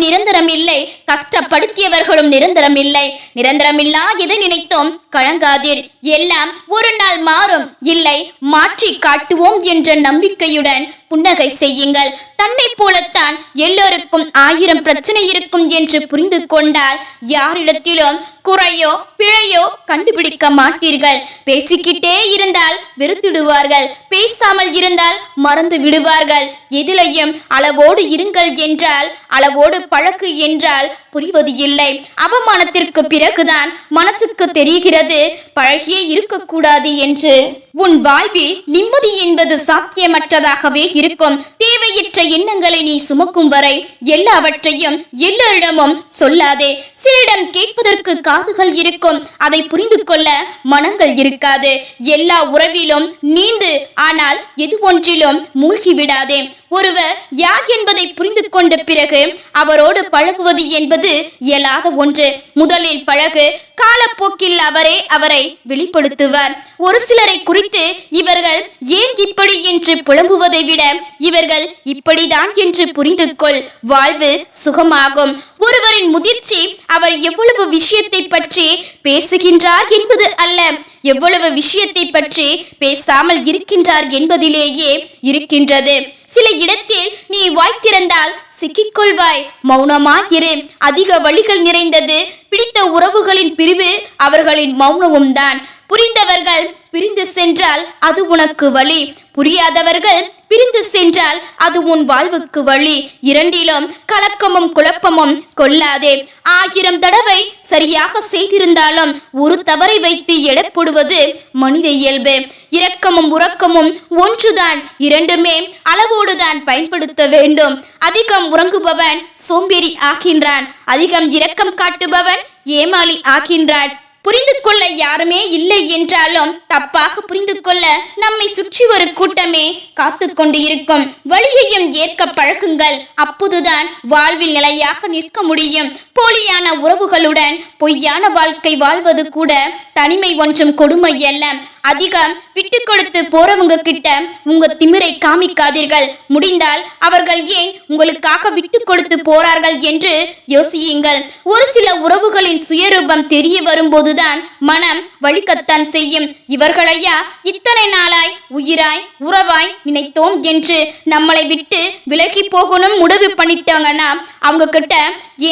நிரந்தரம் இல்லை, கஷ்டப்படுத்தியவர்களும் நிரந்தரம் இல்லை. நிரந்தரமில்லா எதை நினைத்தோம் கலங்காதீர், எல்லாம் ஒரு நாள் மாறும், இல்லை மாற்றி காட்டுவோம் என்ற நம்பிக்கையுடன் புன்னகை செய்யுங்கள். தன்னை போலத்தான் எல்லோருக்கும் 1000 பிரச்சனை இருக்கும் என்று புரிந்து கொண்டால் யாரிடத்திலும் குறையோ பிழையோ கண்டுபிடிக்க மாட்டீர்கள். பேசிக்கிட்டே இருந்தால் வெறுத்துடுவார்கள், பேசாமல் இருந்தால் மறந்து விடுவார்கள். எதிலையும் அளவோடு இருங்கள் என்றால், அளவோடு பழகு என்றால் புரிவது இல்லை. அவமானத்திற்கு பிறகுதான் மனசுக்கு தெரிகிறது பழகியே இருக்கக்கூடாது என்று. உன் வாழ்வில் நிம்மதி என்பது சாத்தியமற்றதாகவே இருக்கும். தேவையற்ற எண்ணங்களை நீ சுமக்கும் வரை எல்லாவற்றையும் எல்லோரிடமும் சொல்லாதே. சிலரிடம் கேட்பதற்கு காதுகள் இருக்கும், அதை புரிந்து கொள்ள மனங்கள் இருக்காது. எல்லா உறவிலும் நீந்து, ஆனால் எது ஒன்றிலும் மூழ்கி விடாதே. ஒருவர் யார் என்பதை புரிந்து கொண்ட பிறகு அவரோடு பழகுவது என்பது இயலாத ஒன்று. முதலில் பழகு, காலப்போக்கில் அவரை வெளிப்படுத்துவார். ஒரு சிலரை குறித்து இவர்கள் ஏன் இப்படி என்று புலம்புவதை விட இவர்கள் இப்படிதான் என்று புரிந்து கொள், வாழ்வு சுகமாகும். ஒருவரின் முதிர்ச்சி அவர் எவ்வளவு விஷயத்தை பற்றி பேசுகின்றார் என்பது அல்ல, எவ்வளவு விஷயத்தை பற்றி பேசாமல் இருக்கின்றார் என்பதிலேயே இருக்கின்றது. சில இடத்தில் நீ வாய் திறந்தால் சிக்கிக்கொள்வாய், மௌனமாயிரு. அதிக வழிகள் நிறைந்தது பிடித்த உறவுகளின் பிரிவு அவர்களின் மௌனமும் தான். புரிந்தவர்கள் பிரிந்து சென்றால் அது உனக்கு வழி, புரியாதவர்கள் பிரிந்து சென்றால் அது உன் வாழ்வுக்கு வழி. இரண்டிலும் கலக்கமும் குழப்பமும் கொள்ளாதே. 1000 தடவை சரியாக செய்திருந்தாலும் ஒரு தவறை வைத்து எடப்படுவது மனித இயல்பு. இரக்கமும் உறக்கமும் ஒன்றுதான், இரண்டுமே அளவோடுதான் பயன்படுத்த வேண்டும். அதிகம் உறங்குபவன் சோம்பேறி ஆகின்றான், அதிகம் இரக்கம் காட்டுபவன் ஏமாளி ஆகின்றான். புரிந்து கொள்ள யாருமே இல்லை என்றாலும் தப்பாக புரிந்து கொள்ள நம்மை சுற்றி ஒரு கூட்டமே காத்து கொண்டு இருக்கும். வழியையும் ஏற்க பழகுங்கள், அப்போதுதான் வாழ்வில் நிலையாக நிற்க முடியும். போலியான உறவுகளுடன் பொய்யான வாழ்க்கை வாழ்வது கூட தனிமை ஒன்றும் கொடுமை அல்ல. அதிகம் விட்டு கொடுத்து போறவங்க கிட்ட உங்க திமிரை காமிக்காதீர்கள். முடிந்தால் அவர்கள் ஏன் உங்களுக்காக விட்டு கொடுத்து போறார்கள் என்று யோசியுங்கள். ஒரு சில உறவுகளின் சுயரூபம் தெரிய வரும்போதுதான் மனம் வலிக்கத்தான் செய்யும். இவர்களையா இத்தனை நாளாய் உயிராய் உறவாய் நினைத்தோம் என்று நம்மளை விட்டு விலகி போகணும் முடிவு பண்ணிட்டாங்கன்னா அவங்க கிட்ட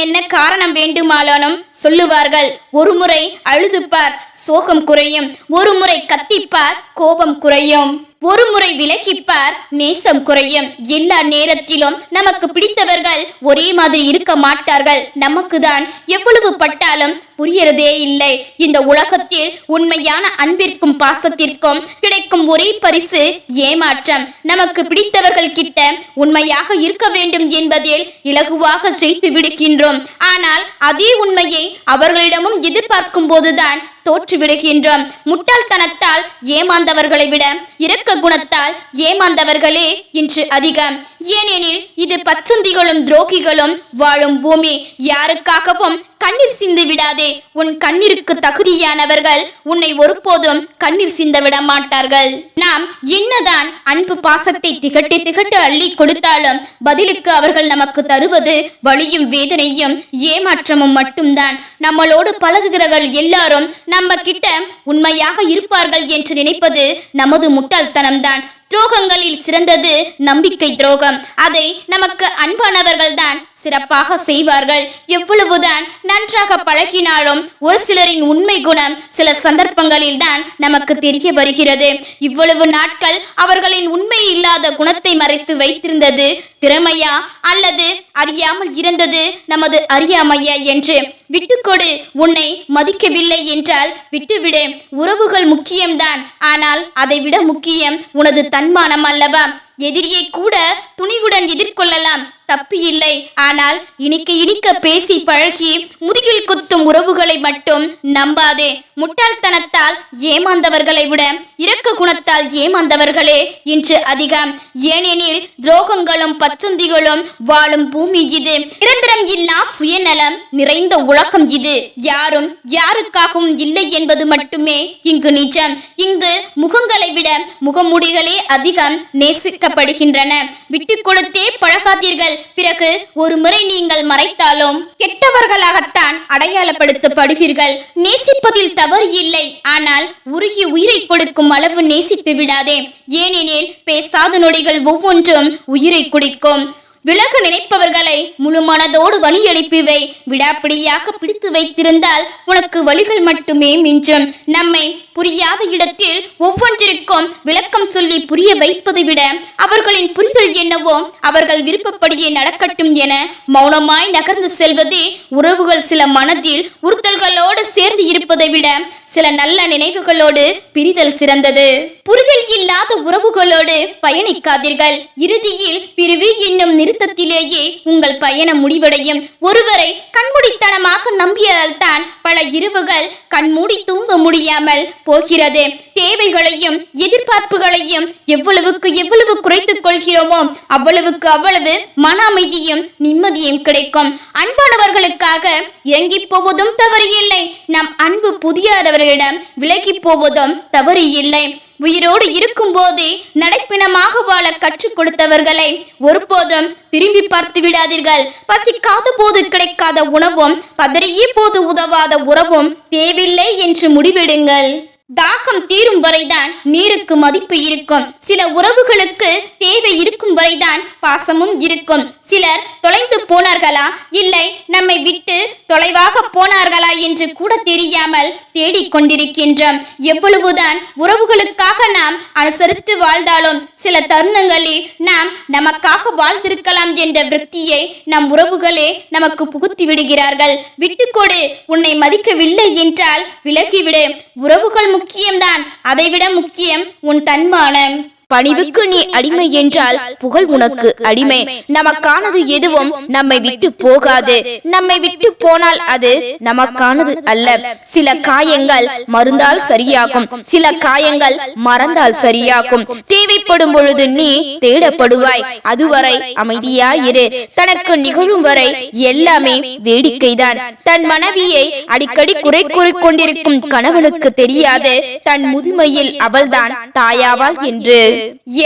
என்ன காரணம் வேண்டுமானாலும் சொல்லுவார்கள். ஒரு முறை அழுதுப்பார், சோகம் குறையும். ஒரு முறை கத்திப்பார், கோபம் குறையும். ஒரு முறை விலகிப்பார், நேசம் குறையும். எல்லா நேரத்திலும் நமக்கு பிடித்தவர்கள் ஒரே மாதிரி இருக்க மாட்டார்கள். நமக்கு தான் எவ்வளவு பட்டாலும் புரியறதே இல்லை. இந்த உலகத்தில் உண்மையான அன்பிற்கும் பாசத்திற்கும் கிடைக்கும் ஒரே பரிசு ஏமாற்றம். நமக்கு பிடித்தவர்கள் கிட்ட உண்மையாக இருக்க வேண்டும் என்பதில் இலகுவாக ஜெயித்து விடுகின்றோம். ஆனால் அதே உண்மையை அவர்களிடமும் எதிர்பார்க்கும் போதுதான் தோற்று விடுகின்றோம். முட்டாள்தனத்தால் ஏமாந்தவர்களை விட இரக்க குணத்தால் ஏமாந்தவர்களே இன்று அதிகம். ஏனெனில் இது பச்சந்திகளும் துரோகிகளும் வாழும் பூமி. யாருக்காகவும் கண்ணீர் சிந்து விடாதே. உன் கண்ணீருக்கு தகுதியானவர்கள் உன்னை ஒருபோதும் கண்ணீர் சிந்த விட மாட்டார்கள். நாம் என்னதான் அன்பு பாசத்தை திகட்டி திகட்டு அள்ளி கொடுத்தாலும் பதிலுக்கு அவர்கள் நமக்கு தருவது வலியும் வேதனையும் ஏமாற்றமும் மட்டும்தான். நம்மளோடு பழகுகிறவர்கள் எல்லாரும் நம்ம கிட்ட உண்மையாக இருப்பார்கள் என்று நினைப்பது நமது முட்டாள்தனம்தான். துரோகங்களில் சிறந்தது நம்பிக்கை துரோகம். அதை நமக்கு அன்பானவர்கள் தான் சிறப்பாக செய்வார்கள். எவ்வளவுதான் நன்றாக பழகினாலும் ஒரு சிலரின் உண்மை குணம் சில சந்தர்ப்பங்களில் தான் நமக்கு தெரிய வருகிறது. இவ்வளவு நாட்கள் அவர்களின் உண்மை இல்லாத குணத்தை மறைத்து வைத்திருந்தது திறமையா அல்லது அறியாமல் இருந்தது நமது அறியாமையா என்று. விட்டுக்கொடு. உன்னை மதிக்கவில்லை என்றால் விட்டுவிடு. உறவுகள் முக்கியம்தான், ஆனால் அதை விட முக்கியம் உனது தன்மானம் அல்லவா? எதிரியை கூட துணிவுடன் எதிர்கொள்ளலாம், தப்பு இல்லை. ஆனால் இனிக்க இனிக்க பேசி பழகி முதுகில் குத்தும் உறவுகளை மட்டும் நம்பாதே. முட்டாள்தனத்தால் ஏமாந்தவர்களை விட இரக்க குணத்தால் ஏமாந்தவர்களே இன்று அதிகம். ஏனெனில் துரோகங்களும் பச்சந்திகளும் வாழும் பூமி இது. நிரந்தரம் இல்லா சுயநலம் நிறைந்த உலகம் இது. யாரும் யாருக்காகவும் இல்லை என்பது மட்டுமே இங்கு நிஜம். இங்கு முகங்களை விட முகமூடிகளே அதிகம் நேசிக்கப்படுகின்றன. விட்டு கொடுத்தே பழகாதீர்கள். பிறகு ஒரு முறை நீங்கள் மறைத்தாலும் கெட்டவர்களாகத்தான் அடையாளப்படுத்தப்படுவீர்கள். நேசிப்பதில் தவறு இல்லை, ஆனால் உருகி உயிரை கொடுக்கும் அளவு நேசித்து விடாதே. ஏனெனில் பேசாத நொடிகள் ஒவ்வொன்றும் உயிரை குடிக்கும். விலக நினைப்பவர்களை முழு மனதோடு வழி அனுப்பிவை. விடாப்பிடியாக பிடித்து வைத்திருந்தால் உனக்கு வழிகள் மட்டுமே மிஞ்சும். நம்மை புரியாத இடத்தில் ஒவ்வொன்றிற்கும் விளக்கம் சொல்லி புரிய வைப்பதை விட அவர்களின் புரிதல் என்னவோ அவர்கள் விருப்பப்படியே நடக்கட்டும் என மௌனமாய் நகர்ந்து செல்வதே உறவுகள் சில மனதில் உறுத்தல்களோடு சேர்ந்து இருப்பதை விட சில நல்ல நினைவுகளோடு பிரிதல் சிறந்தது. புரிதல் இல்லாத உறவுகளோடு பயணிக்காதீர்கள். இறுதியில் பிரிவு என்னும் நிறுத்தத்திலேயே உங்கள் பயணம் முடிவடையும். ஒருவரை கண்மூடித்தனமாக நம்பியதால் தான் பல இரவுகள் கண்மூடி தூங்க முடியாமல் போகிறது. தேவைகளையும் எதிர்பார்ப்புகளையும் எவ்வளவுக்கு எவ்வளவு குறைத்துக் கொள்கிறோமோ அவ்வளவுக்கு அவ்வளவு மன அமைதியும் நிம்மதியும் கிடைக்கும். அன்பானவர்களுக்காக இறங்கி போவதும் தவறு இல்லை. நம் அன்பு புதியாதவர்களிடம் விலகி போவதும் தவறு இல்லை. உயிரோடு இருக்கும் போதே நடைப்பிணமாக வாழ கற்றுக் கொடுத்தவர்களை ஒருபோதும் திரும்பி பார்த்து விடாதீர்கள். பசிக்காத போது கிடைக்காத உணவும் பதறிய போது உதவாத உறவும் தேவையில்லை என்று முடிவெடுங்கள். தாகம் தீரும் வரைதான் நீருக்கு மதிப்பு இருக்கும். சில உறவுகளுக்கு தேவை இருக்கும் வரைதான் பாசமும் இருக்கும். சிலர் தொலைந்து போனார்களா, இல்லை நம்மை விட்டு தொலைவாக போனார்களா என்று கூட தெரியாமல் தேடிக்கொண்டிருக்கின்றோம். எவ்வளவுதான் உறவுகளுக்காக நாம் அனுசரித்து வாழ்ந்தாலும் சில தருணங்களில் நாம் நமக்காக வாழ்ந்திருக்கலாம் என்ற விருத்தியை நம் உறவுகளே நமக்கு புகுத்தி விடுகிறார்கள். விட்டுக்கொடு. உன்னை மதிக்கவில்லை என்றால் விலகிவிடு. உறவுகள் முக்கியம்தான், அதைவிட முக்கியம் உன் தன்மானம். பணிவுக்கு நீ அடிமை என்றால் புகழ் உனக்கு அடிமை. நமக்கானது எதுவும் நம்மை விட்டு போகாது. நம்மை விட்டு போனால் அது நமக்கானது அல்ல. சில காயங்கள் மருந்தால் சரியாகும், சில காயங்கள் மறந்தால் சரியாகும். தேவைப்படும் பொழுது நீ தேடப்படுவாய். அதுவரை அமைதியாயிரு. தனக்கு நிகழும் வரை எல்லாமே வேடிக்கைதான். தன் மனைவியை அடிக்கடி குறை கூறிக்கொண்டிருக்கும் கணவனுக்கு தெரியாது தன் முதுமையில் அவள்தான் தாயாவாள் என்று.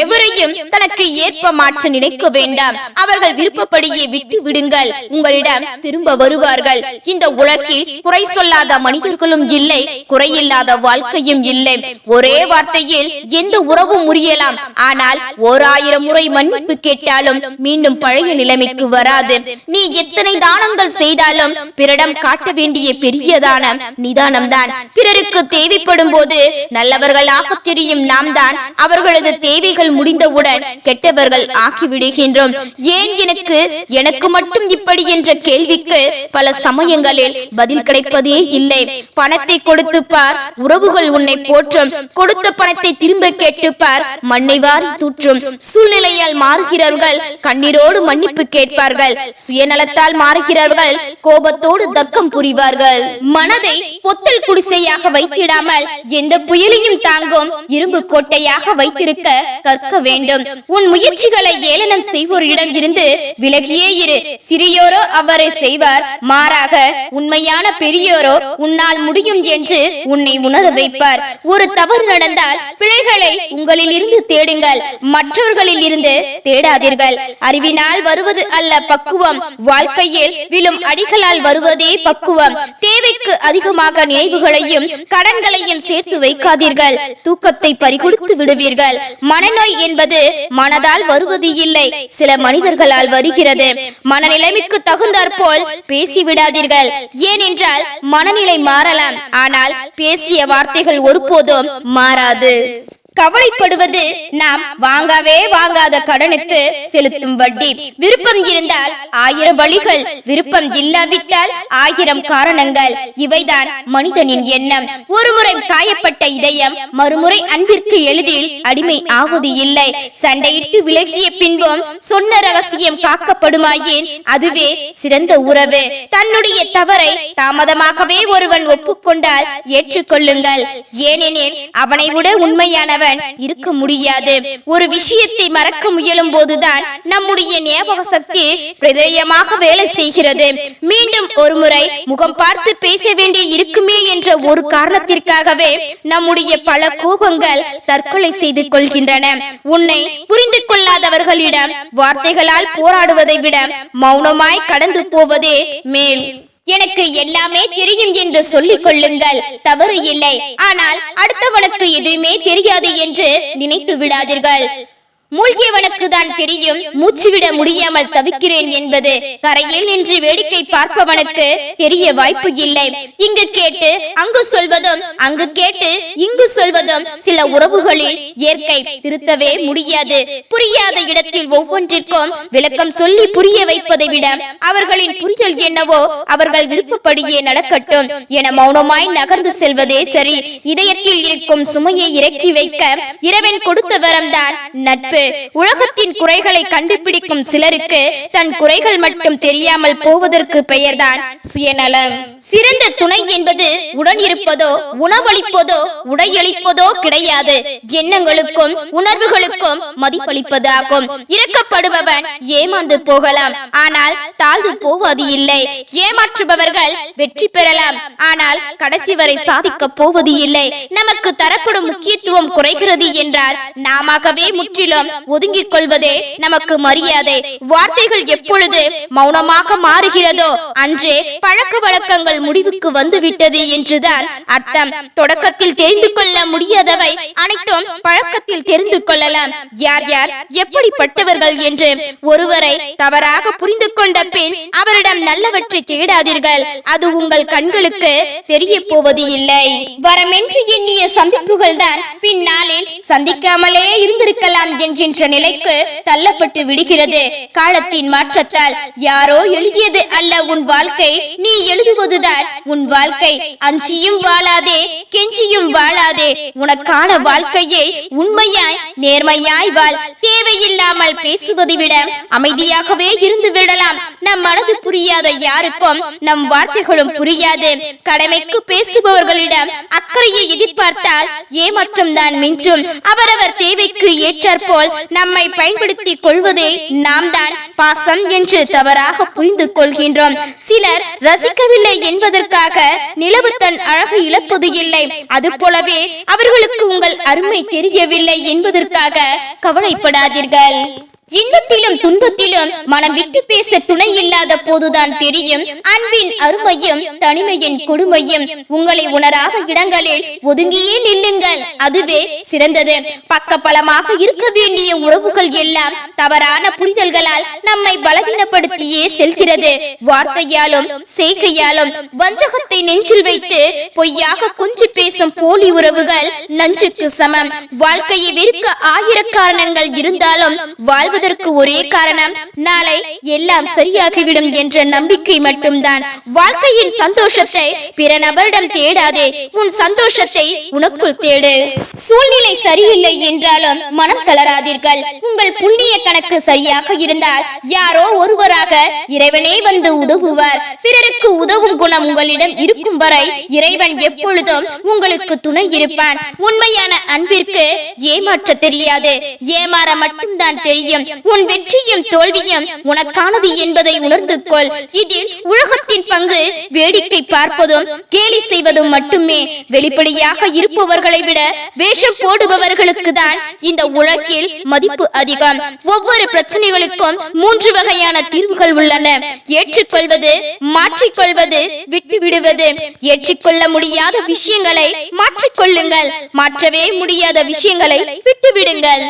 எவரையும் தனக்கு ஏற்ப மாற்ற நினைக்க வேண்டாம். அவர்கள் விருப்பப்படியே விட்டு விடுங்கள். உங்களிடம் திரும்ப வருவார்கள். இந்த உலகில் குறை சொல்லாத மனிதர்களும் இல்லை, குறையில்லாத வாழ்க்கையும் இல்லை. ஒரே வார்த்தையில் எந்த உறவும் முறியலாம். ஆனால் 1000 முறை மன்னிப்பு கேட்டாலும் மீண்டும் பழைய நிலைமைக்கு வராது. நீ எத்தனை தானங்கள் செய்தாலும் பிறரிடம் காட்ட வேண்டிய பெரிய தானம் நிதானம்தான். பிறருக்கு தேவைப்படும் போது நல்லவர்களாக தெரியும் நாம் தான் அவர்களது தேவைகள் முடிந்தவுடன் கெட்டவர்கள் ஆக்கிவிடுகின்றோம். ஏன் எனக்கு மட்டும் இப்படி என்ற கேள்விக்கு பல சமயங்களில் பதில் கிடைப்பதே இல்லை. பணத்தை கொடுத்து பார், உறவுகள் உன்னை போற்றும். கொடுத்த பணத்தை திரும்ப கேட்டு பார், மண்ணை வாரி தூற்றும். சூழ்நிலையால் மாறுகிறவர்கள் கண்ணீரோடு மன்னிப்பு கேட்பார்கள். சுயநலத்தால் மாறுகிறவர்கள் கோபத்தோடு தக்கம் புரிவார்கள். மனதை பொத்தல் குடிசையாக வைத்திடாமல் எந்த புயலையும் தாங்கும் இரும்பு கோட்டையாக வைத்திருக்க கற்க வேண்டும். உன் முயற்சிகளை ஏளனம் செய்வோரிடம் இருந்து விலகியே இரு. சிறியோரோ அவரை செய்வார், மாறாக உண்மையான பெரியோரோ உன்னால் முடியும் என்று உன்னை உணர வைப்பார். ஒரு தவறு நடந்தால் பிழைகளை உங்களில் இருந்து தேடுங்கள், மற்றவர்களில் இருந்து தேடாதீர்கள். அறிவினால் வருவது அல்ல பக்குவம், வாழ்க்கையில் விழும் அடிகளால் வருவதே பக்குவம். தேவைக்கு அதிகமாக நினைவுகளையும் கடன்களையும் சேர்த்து வைக்காதீர்கள். தூக்கத்தை பறிகொடுத்து விடுவீர்கள். மனநோய் என்பது மனதால் வருவது இல்லை, சில மனிதர்களால் வருகிறது. மனநிலைமைக்கு தகுந்தாற்போல் பேசிவிடாதீர்கள். ஏனென்றால் மனநிலை மாறலாம், ஆனால் பேசிய வார்த்தைகள் ஒருபோதும் மாறாது. கவலைப்படுவது நாம் வாங்காத கடனுக்கு செலுத்தும் வட்டி. விருப்பம் இருந்தால் 1000 வழிகள், விருப்பம் இல்லாவிட்டால் 1000 காரணங்கள். இவைதான் மனிதனின் எண்ணம். ஒருமுறை காயப்பட்ட இதயம் மறுமுறை அன்பிற்கு எளிதில் அடிமை ஆவது இல்லை. சண்டையிட்டு விலகிய பின்பும் சொன்ன ரகசியம் காக்கப்படுமாயின் அதுவே சிறந்த உறவு. தன்னுடைய தவறை தாமதமாகவே ஒருவன் ஒப்புக்கொண்டால் ஏற்றுக்கொள்ளுங்கள். ஏனெனில் அவனை விட உண்மையானவர் மறப்பவன் இருக்க முடியாது. ஒரு விஷயத்தை மறக்க முயலும் போதுதான் நம்முடைய ஞாபக சக்தி பிரதேயமாக வேலை செய்கிறது. மீண்டும் ஒரு முறை முகம் பார்த்து பேச வேண்டிய இருக்குமே என்ற ஒரு காரணத்திற்காகவே நம்முடைய பல கோபங்கள் தற்கொலை செய்து கொள்கின்றன. உன்னை புரிந்து கொள்ளாதவர்களிடம் வார்த்தைகளால் போராடுவதை விட மௌனமாய் கடந்து போவதே மேல். எனக்கு எல்லாமே தெரியும் என்று சொல்லிக் கொள்ளுங்கள், தவறு இல்லை. ஆனால் அடுத்தவனுக்கு எதுவுமே தெரியாது என்று நினைத்து விடாதீர்கள். மூழ்கியவனுக்கு தான் தெரியும் மூச்சு விட முடியாமல் தவிக்கிறேன் என்பது. கரையில் நின்று வேடிக்கை பார்ப்பவனுக்கு தெரிய வாய்ப்பு இல்லை. இங்கு கேட்டு அங்கு சொல்வதும் அங்கு கேட்டு இங்கு சொல்வதும் சில உறவுகளில் இயற்கை திருத்தவே முடியாது. புரியாத இடத்தில் ஒவ்வொன்றிற்கும் விளக்கம் சொல்லி புரிய வைப்பதை விட அவர்களின் புரிதல் என்னவோ அவர்கள் விருப்பப்படியே நடக்கட்டும் என மௌனமாய் நகர்ந்து செல்வதே சரி. இதயத்தில் இருக்கும் சுமையை இறக்கி வைக்க இறைவன் கொடுத்த வரம்தான் நட்பு. உலகத்தின் குறைகளை கண்டுபிடிக்கும் சிலருக்கு தன் குறைகள் மட்டும் தெரியாமல் போவதற்கு பெயர்தான் சுயநலம். சிறந்த துணை என்பது உடன் இருப்பதோ உணவளிப்பதோ உடையளிப்பதோ கிடையாது. எண்ணங்களுக்கும் உணர்வுகளுக்கும் மதிப்பளிப்பதாகும். இறக்கப்படுபவன் ஏமாந்து போகலாம், ஆனால் தாழ்ந்து போவது இல்லை. ஏமாற்றுபவர்கள் வெற்றி பெறலாம், ஆனால் கடைசி வரை சாதிக்க போவது இல்லை. நமக்கு தரப்படும் முக்கியத்துவம் குறைகிறது என்றால் நாமவே முற்றிலும் ஒதுங்கிக் கொள்வதே நமக்கு மரியாதை. வார்த்தைகள் எப்பொழுது மௌனமாக மாறுகிறதோ அன்றே பழக்க வழக்கங்கள் முடிவுக்கு வந்துவிட்டது என்றுதான் அர்த்தம். தொடக்கத்தில் தெரிந்து கொள்ள முடியாதவை அனைத்தும் பழக்கத்தில் தெரிந்து கொள்ளலாம். யார் யார் எப்படிப்பட்டவர்கள் என்று ஒருவரை தவறாக புரிந்து கொண்ட பின் அவரிடம் நல்லவற்றை தேடாதீர்கள். அது உங்கள் கண்களுக்கு தெரிய போவது இல்லை. வரமென்று எண்ணிய சந்திப்புகள் தான் பின்னாளில் சந்திக்காமலே இருந்திருக்கலாம் என்கின்ற நிலைக்கு தள்ளப்பட்டு விடுகிறது. காலத்தின் மாற்றத்தால் யாரோ எழுதியது அல்ல உன் வாழ்க்கை, நீ எழுதுவதுதான் உன் வாழ்க்கை. அஞ்சியும் வாழாதே, கெஞ்சியும் வாழாதே. உனக்கான வாழ்க்கையை உண்மையாய் நேர்மையாய் வாழ். தேவையில்லாமல் பேசுவதை விட அமைதியாகவே இருந்து விடலாம். நம் மனது புரியாத யாருக்கும் நம் வார்த்தைகளும் புரியாது. கடமைக்கு பேசுபவர்களிடம் அக்கறையை எதிர்பார்த்தால் ஏமாற்றம் தான் மிஞ்சும். அவரவர் தேவைக்கு ஏற்றாற்போல் நம்மை பயன்படுத்திக் கொள்வதே நாம் தான் பாசம் என்று தவறாக புரிந்து கொள்கின்றோம். சிலர் ரசிக்கவில்லை என்பதற்காக நிலவு தன் அழகு இழப்பது இல்லை. அது போலவே அவர்களுக்கு உங்கள் அருமை தெரியவில்லை என்பதற்காக கவலைப்படாதீர்கள். இன்பத்திலும் துன்பத்திலும் மனம் விட்டு பேச துணை இல்லாத போதுதான் தெரியும் அன்பின் அருமையும் தனிமையின் கொடுமையும். உங்களை உணராத இடங்களில் ஒதுங்கியே நில்லுங்கள், அதுவே சிறந்தது. பக்கபலமாக இருக்க வேண்டிய உறவுகள் எல்லாம் தவறான புரிதல்களால் நம்மை பலவீனப்படுத்தியே செல்கிறது. வார்த்தையாலும் செய்கையாலும் வஞ்சகத்தை நெஞ்சில் வைத்து பொய்யாக கொஞ்சி பேசும் போலி உறவுகள் நஞ்சுக்கு சமம். வாழ்க்கையை வெறுக்க ஆயிரம் காரணங்கள் இருந்தாலும் வாழ்வதற்கு ஒரே காரணம் நாளை எல்லாம் சரியாகிவிடும் என்ற நம்பிக்கை மட்டும்தான். வாழ்க்கையின் சந்தோஷத்தை பிற நபரிடம் தேடாதே, உன் சந்தோஷத்தை உனக்குள் தேடு. சூழ்நிலை சரியில்லை என்றாலும் மனம் தளராதீர்கள். உங்கள் புண்ணிய கணக்கு சரியாக இருந்தால் யாரோ ஒருவராக இறைவனே வந்து உதவுவார். பிறருக்கு உதவும் குணம் உங்களிடம் இருக்கும் வரை இறைவன் எப்பொழுதும் உங்களுக்கு துணை இருப்பான். உண்மையான அன்பிற்கு ஏமாற்ற தெரியாது, ஏமாற மட்டும்தான் தெரியும். உன் வெற்றியும் தோல்வியும் உனக்கானது என்பதை உணர்ந்து கொள். இதில் உலகத்தின் பங்கு வேடிக்கை பார்ப்பதும் கேலி செய்வதும் மட்டுமே. வெளிப்படையாக இருப்பவர்களை விட வேஷம் போடுபவர்களுக்கு தான் இந்த உலகில் மதிப்பு அதிகம். ஒவ்வொரு பிரச்சனைகளுக்கும் 3 வகையான தீர்வுகள் உள்ளன: ஏற்றுக்கொள்வது, மாற்றிக்கொள்வது, விட்டுவிடுவது. ஏற்றுக்கொள்ள முடியாத விஷயங்களை மாற்றிக்கொள்ளுங்கள், மாற்றவே முடியாத விஷயங்களை விட்டுவிடுங்கள்.